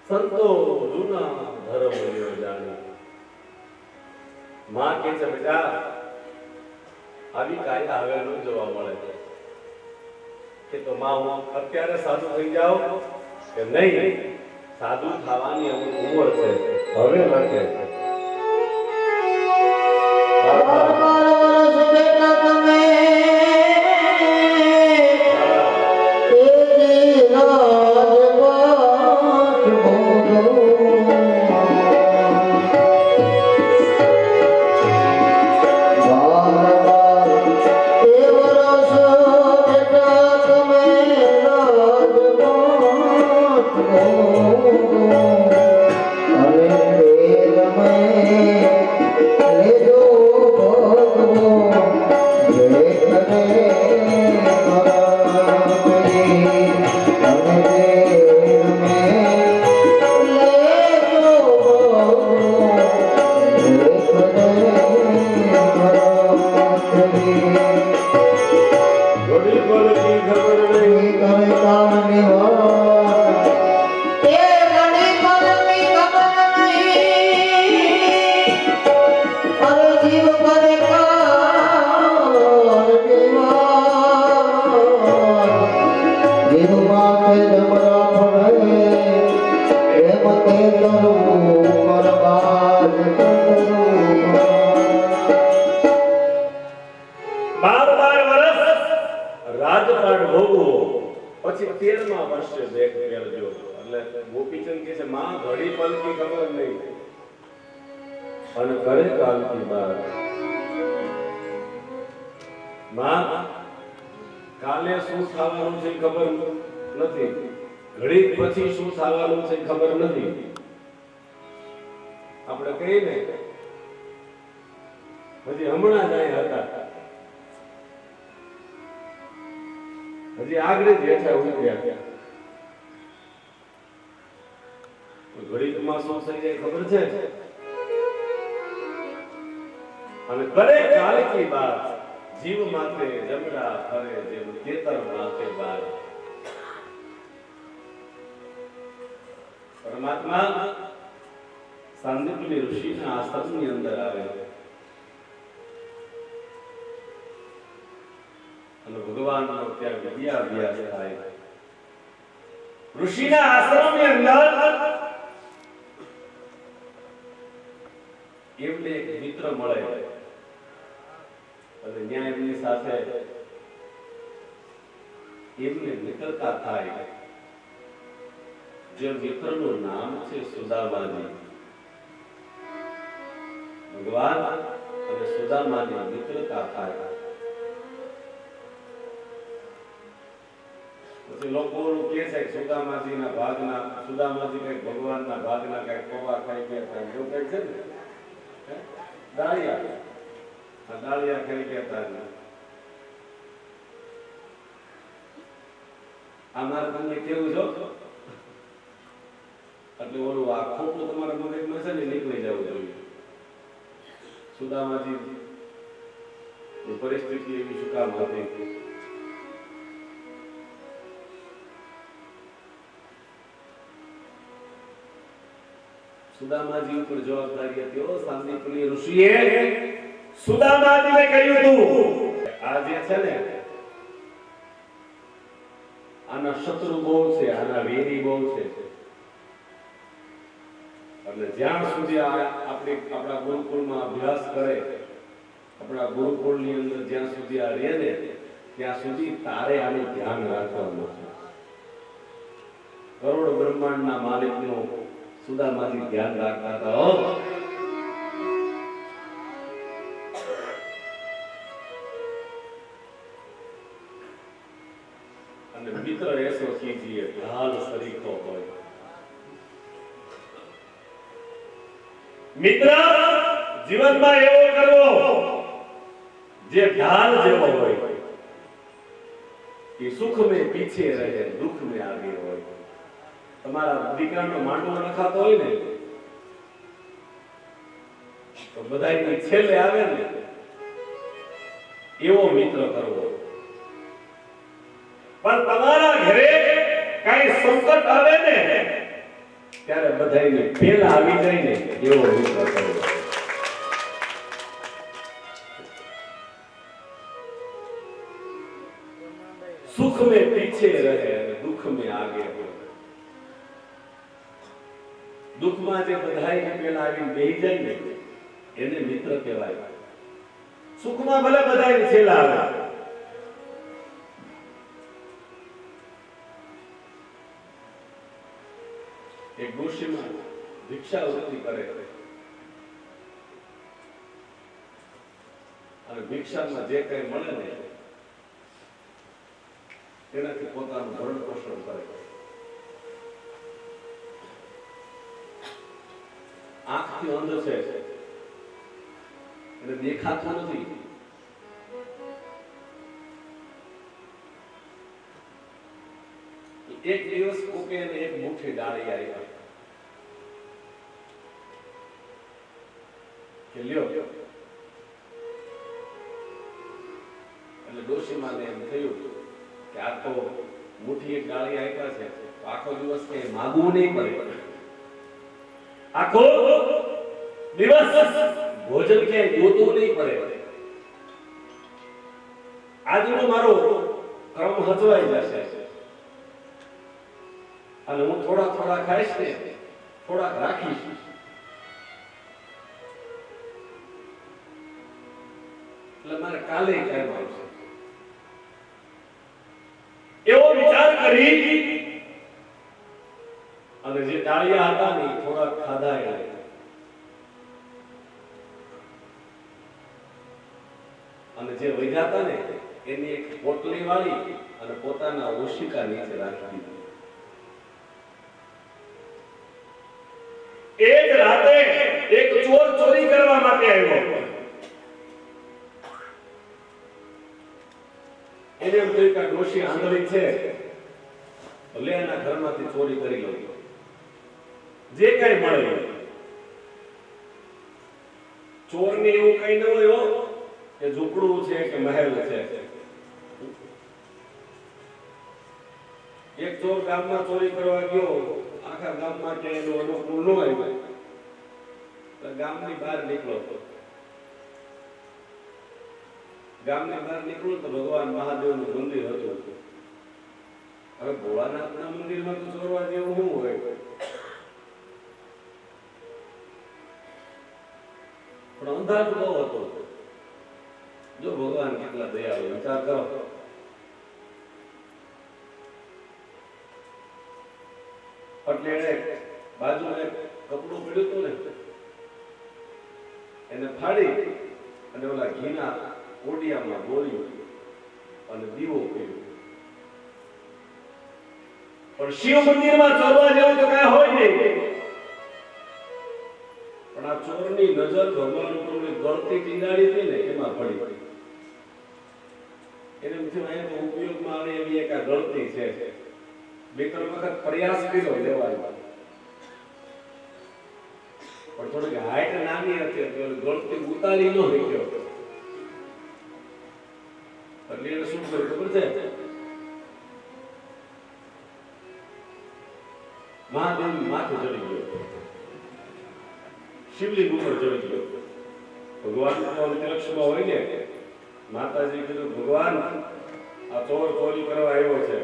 સંતો જૂના ધર્મ લ્યો જાણી. માં કે છે બેટા આવી કાયા હવે ન જોવા મળે કે તો માં હું અત્યારે સાધુ થઈ જાવ કે નહીં, સાધુ થવાની ઉંમર છે હવે લખે. અરે મારી વાત એ ઘડી પલની ખબર નહીં અરે જીવ કરે કાર જીવ માથે જમરા પડે એમ તે કરું બરબાદ કરું 12 વર્ષ રાજપાટ ભોગવો પછી 13મા વર્ષે દેખ પહેરજો એટલે ગોપીચંદ કહે છે માં ઘડી પલકી ખબર નહીં અને કરે કાલકી બાર માં કાલે શું થવાનું છે ખબર નથી ઘડી પછી શું થવાનું છે ખબર નથી આપણે કહીએ ને હજી હમણાં જ અહીંયા હતા હજી આગળ જ હેઠા ઉતર્યા ઘડીકમાં શું થઈ જાય ખબર છે અને કરે કાલ કી બાત જીવ માથે જમરા ફરે જેમ કેતર માથે બાર પરમાત્મા સાંદીપની ઋષિના આશ્રમની અંદર આવે અને ભગવાનનો ત્યાં વિદ્યાભ્યાસ થાય ઋષિના આશ્રમની અંદર એમને એક મિત્ર મળે અને ત્યાં એમની સાથે એમને મિત્રતા થાય જે મિત્રનું નામ છે સુદામાજી ભગવાન અને સુદામાની મિત્રતા થાય પછી લોકો કહે છે સુદામાજીના ભાગના સુદામાજી કઈક ભગવાનના ભાગના કઈક પૌવા ખાઈ ગયા હતા એવું કઈક છે ને દાળિયા ખાઈ ગયા હતા અમારે તમને કેવું છો એટલે ઓલું આ ખોટું તમારા મગજમાં છે ને નીકળી જવું જોઈએ સુદામાજી પરિસ્થિતિ એવી શું કામ હતી સુદામાજી ઉપર જવાબદારી હતી ઓ સાંદીપની ઋષિએ સુદામાજીને કહ્યું હતું આ જે છે ને આના શત્રુ બહુ છે આના વેરી બહુ છે એટલે જ્યાં સુધી આપણા ગુરુકુળમાં અભ્યાસ કરે આપણા ગુરુકુળની અંદર જ્યાં સુધી આ રહે ને ત્યાં સુધી તારે આનું ધ્યાન રાખવાનું છે કરોડ બ્રહ્માંડના માલિકનું સુદામાજી ધ્યાન રાખતા હતા હો અને મિત્ર એસો કીજીએ ઢાલ સરીખો હોય મિત્ર જીવનમાં એવો કરવો જે ઢાલ જેવો હોય કે સુખ में पीछे रहे दुख में आगे હોય તમારા દીકરાનો માંડવો નખાતો હોય ને તો બધાયની છેલ્લે આવે ને એવો મિત્ર કરવો પણ તમારા ઘરે કઈ સંકટ આવે ને ત્યારે બધાયની પહેલા આવી જાય ને એવો મિત્ર કરવો सुख में पीछे रहे दुख में आगे हो दुख में जे बधाई ने पेला आवी बेही जाय ने એને મિત્ર કહેવાય સુખ માં ભલે બધાય છેલ્લા આવે એક ગોશીમાં ભિક્ષાવૃત્તિ કરે અને ભિક્ષામાં જે કઈ મળે ને તેનાથી પોતાનું ભરણ પોષણ કરે આંખથી અંધ છે એટલે દેખાતું નથી એક દિવસ કોકે એક મુઠ્ઠી ડાળી આવી કે લ્યો એટલે ડોશીમાને એમ થયું કે આ તો મુઠ્ઠી એક ડાળી આપ્યા છે તો આખો દિવસ કે માગવું નહીં પડે, આખો દિવસ ભોજન કે ગોતવું નહીં પડે. આજનો મારો કર્મ હચવાઈ જશે અને હું થોડા થોડા ખાઈશ ને થોડાક રાખીશ. એટલે મારે કાલે કાયમ આવશે એવો વિચાર કરી અને જે ડાળિયા હતા ને થોડાક ખાધા એને. અને જે વધ્યા હતા ને એની એક પોટલી વાળી અને પોતાના ઓશિકા નીચે રાખી દીધી. એ જ રાતે એક ચોર ચોરી કરવા માટે આવ્યો. એને એમ થયું કે ડોશી આંધળી છે, ભલે એના ઘરમાંથી ચોરી કરી લઉં, જે કઈ મળે. ચોરને એવું કઈ ન હોય કે ઝૂંપડું છે કે મહેલ છે. એક ચોર ગામમાં ચોરી કરવા ગયો, આખા ગામ માટે એનો અનુકૂળ ન આવ્યો તો ગામની બહાર નીકળો. ગામની બહાર નીકળો તો ભગવાન મહાદેવનું મંદિર હતું. હવે ભોળાનાથના મંદિરમાં તો ચોરવા જેવું શું હોય? પણ અંધારું બહુ હતો. જો ભગવાન કેટલા દયાળુ, વિચાર કરો. એટલે એને બાજુમાં એક કપડું પડ્યું હતું ને એને ફાડી અને ઓલા ઘીના કોડિયામાં બોલ્યું અને દીવો કર્યો. પણ શિવ મંદિરમાં ચોરવા જેવું તો કઈ હોય નહીં. પણ આ ચોરની નજર ભગવાન ઉપર ગળતી ટીંગાડી હતી ને એમાં પડી. એને થયું તો ઉપયોગમાં આવે એવી એક આ ગળતી છે. બે ત્રણ વખત પ્રયાસ કર્યો લેવાનો, પણ થોડીક હાઈટ નાની હતી એટલે ગળતી ઉતારી ન શક્યો. એટલે એને શું કર્યું ખબર છે? મહાદેવ માથે ચડી ગયો, શિવલિંગ ઉપર ચડી ગયો. ભગવાન અંતરિક્ષમાં હોય ને, માતાજી કીધું ભગવાન આ ચોર ચોરી કરવા આવ્યો છે,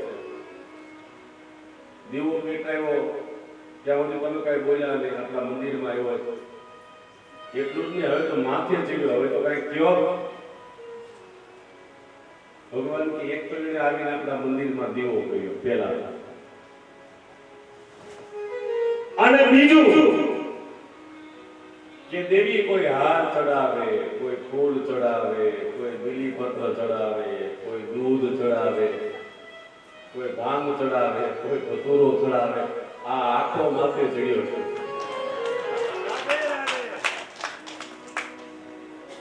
દીવો પેટાયો, ત્યાં સુધી તમે કઈ બોલ્યા નહીં, આપણા મંદિરમાં આવ્યો. એટલું જ નહીં, હવે તો માથે ચડ્યો, હવે તો કઈ કયો. ભગવાન કે એક પગડે આવીને આપણા મંદિરમાં દીવો કર્યો પેલા, અને બીજું કે દેવી કોઈ હાર ચડાવે, કોઈ ફૂલ ચડાવે, કોઈ બીલીપત્ર ચડાવે, કોઈ દૂધ ચડાવે, કોઈ ભાંગ ચડાવે, કોઈ ધતૂરો ચડાવે. આ આખો માથે ચડ્યો છે.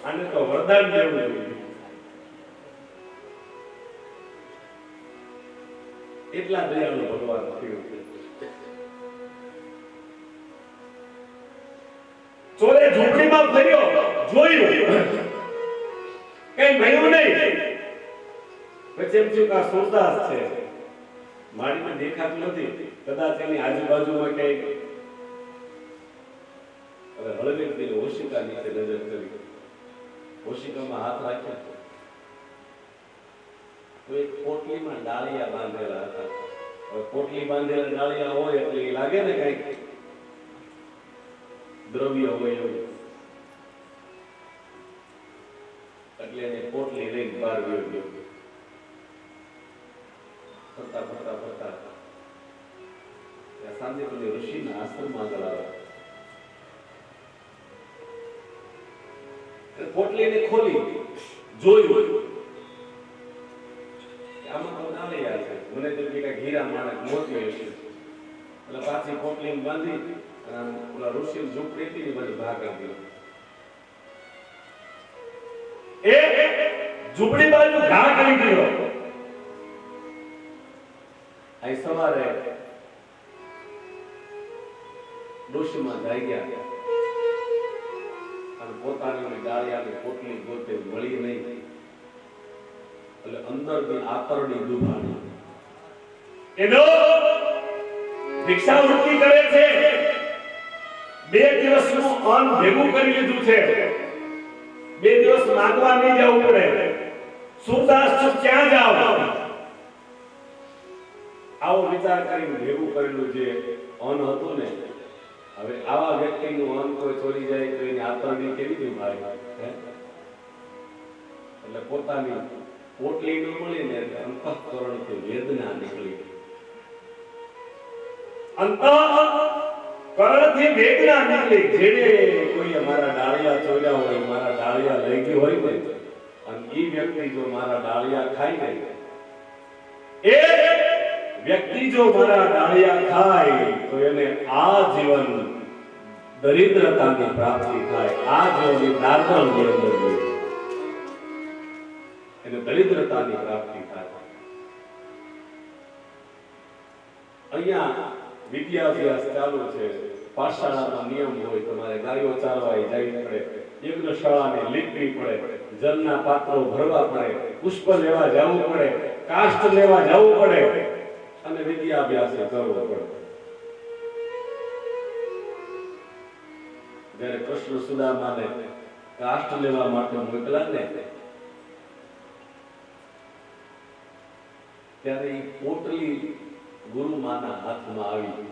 આને તો વરદાન જેવું જોઈએ. એટલા દયાળુ ભગવાન થયું. ચોરે ઝૂંપડીમાં ફર્યો, જોયું, કઈ મળ્યું નહીં. પછી એમ થયું કે આ સુરદાસ છે, મારીને દેખાતું નથી, કદાચ એની આજુબાજુમાં કઈ. હવે હળવેકથી ઓશિકા નીચે નજર કરી, ઓશિકામાં હાથ રાખ્યો તો એક પોટલીમાં ડાળિયા બાંધેલા હતા. હવે પોટલી બાંધેલા ડાળિયા હોય એટલે એ લાગે ને કઈક દ્રવ્ય હોય એવું. એટલે એને પોટલી લઈને બહાર ગયો. ફરતા ફરતા ફરતા સાંદીપની ઋષિના આશ્રમમાં આગળ આવે. પોટલીને ખોલી જોયું, આમાં તો ડાળિયા છે. મને તો કે હીરા માણક મોતી હશે. એટલે પાછી પોટલી બાંધી ઓલા ઋષિ ઝૂંપડી હતી ને બધી ભાગ આપ્યો. એ ઝૂંપડી બાજુ ઘા કરી ગયો. આ સવારે ઋષિમાં જઈ ગયા અને પોતાની ડાળિયાની પોટલી ગોતે, મળી નહીં. એટલે અંદરની આતરડી દુભાણી એનો ભિક્ષાવૃત્તિ કરે છે, 2 દિવસનું અન્ન ભેગું કરી લીધું છે, 2 દિવસ માંગવા નહીં જવું પડે, સુરદાસ ક્યાં જાવ, આવો વિચાર કરીને ભેગું કરેલું જે અન્ન હતું ને, હવે આવા વ્યક્તિનું અન્ન કોઈ ચોરી જાય તો એની આતરણી કેવી રીતે ભારે, એટલે પોતાની પોટલી ન મળી ને એટલે અંતઃકરણથી વેદના નીકળી, અંતઃકરણથી વેદના નીકળી. જેને કોઈ મારા ડાળિયા ચોર્યા હોય, મારા ડાળિયા લઈ ગયું હોય ને, અને એ વ્યક્તિ જો મારા ડાળિયા ખાય ને, એ વ્યક્તિ જો મારા ડાળિયા ખાય તો એને આ જીવન દરિદ્રતાની પ્રાપ્તિ થાય, આ જીવનની દાર્દળ મળે, એને દરિદ્રતાની પ્રાપ્તિ થાય. અહીંયા વિદ્યાભ્યાસ ચાલુ છે, પાઠશાળાનો નિયમ હોય, તમારે ગાયો ચારવા જવી પડે, યજ્ઞશાળાને લીપવી પડે, જલના પાત્રો ભરવા પડે, પુષ્પ લેવા જવું પડે, કાષ્ટ લેવા જવું પડે અને વિદ્યાભ્યાસ કરવો પડે. જ્યારે કૃષ્ણ સુદામાને કાષ્ટ લેવા માટે મોકલ્યા ને, ત્યારે એ પોટલી ગુરુમાના હાથમાં આવી,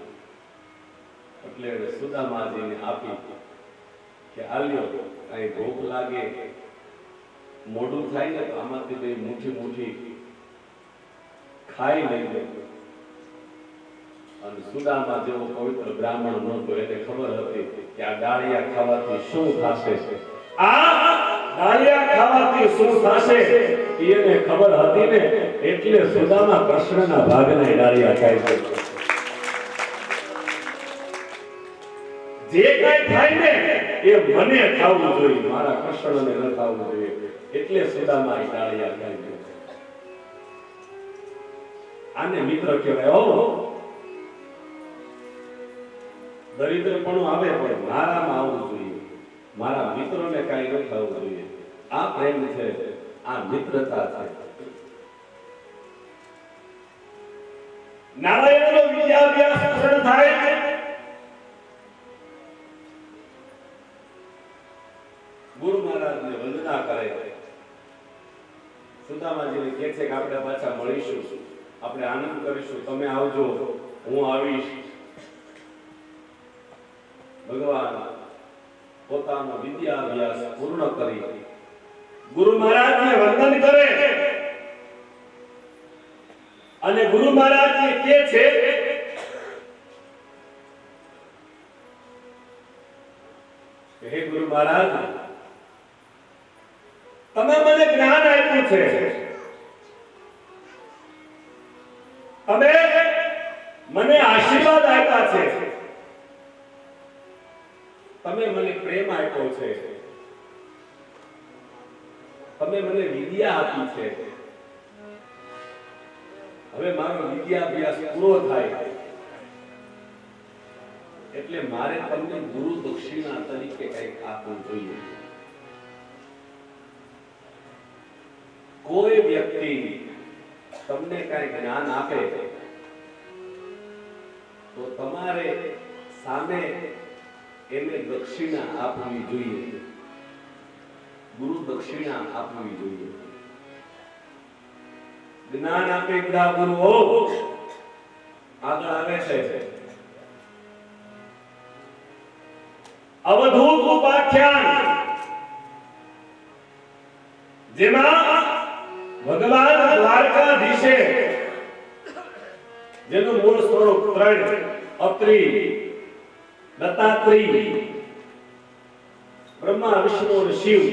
એટલે એને સુદામાજીને આપી કે આલ્યો, કઈ ભૂખ લાગે, મોઢું થાય ને તો આમાંથી બે મુઠ્ઠી ખાઈ લઈને. અને સુદામા જેવો પવિત્ર બ્રાહ્મણ નહોતો, એને ખબર હતી કે આ ડાળિયા ખાવાથી શું થશે, આ ડાળિયા ખાવાથી શું થશે એને ખબર હતી ને, એટલે સુદામા કૃષ્ણના ભાગના ડાળિયા ખાય છે. જે કઈ થાય ને એ મને ખાવું જોઈએ, મારા કૃષ્ણને ન ખાવું જોઈએ, એટલે સુદામા ડાળિયા ખાય છે. આને મિત્ર કહેવાય. હો, દરિદ્રપણું આવે પણ મારામાં આવવું જોઈએ, મારા મિત્રોને કઈ ન થવું જોઈએ. આ પ્રેમ છે, આ મિત્રતા છે. નારાયણનો વિદ્યાભ્યાસ પૂર્ણ થાય, ગુરુ મહારાજને વંદના કરે, સુદામાજીને કહે છે કે આપણે પાછા મળીશું, આપણે આનંદ કરીશું, તમે આવજો, હું આવીશ. ભગવાન પોતાનો વિદ્યાભ્યાસ પૂર્ણ કરી ગુરુ મહારાજને વંદન કરે અને ગુરુ મહારાજને કહે છે કે હે ગુરુ મહારાજ, તમે મને જ્ઞાન આપ્યું છે, તમે મને આશીર્વાદ આપ્યા છે, તમે મને પ્રેમ આપ્યો છે, તમે મને વિદ્યા આપી છે. હવે મારો વિદ્યાભ્યાસ પૂરો થાય એટલે મારે તમને ગુરુ દક્ષિણા તરીકે કંઈક આપવું જોઈએ. કોઈ વ્યક્તિ તમને કંઈ જ્ઞાન આપે તો તમારે સામે એને દક્ષિણા આપવી જોઈએ, ગુરુ દક્ષિણા આપવી જોઈએ. જ્ઞાન આપે બધા ગુરુઓ આગળ આવે છે. અવધૂત ઉપાખ્યાન, જેમાં ભગવાન દ્વારકાધીશે, જેનું મૂળ સ્વરૂપ 3 અત્રિ, દત્તાત્રેય, બ્રહ્મા, વિષ્ણુ અને શિવ,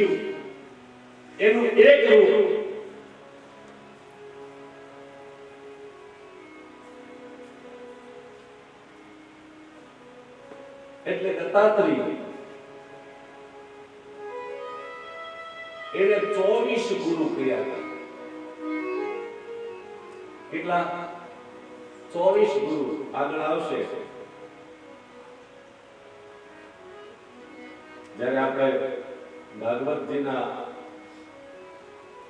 એનું એક રૂપ એટલે દત્તાત્રેય. એને 24 ગુરુ કર્યા હતા. કેટલા? 24 ગુરુ. આગળ આવશે જ્યારે આપણે ભાગવતજીના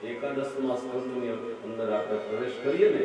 11મા સ્કંદની અંદર આપણે પ્રવેશ કરીએ ને,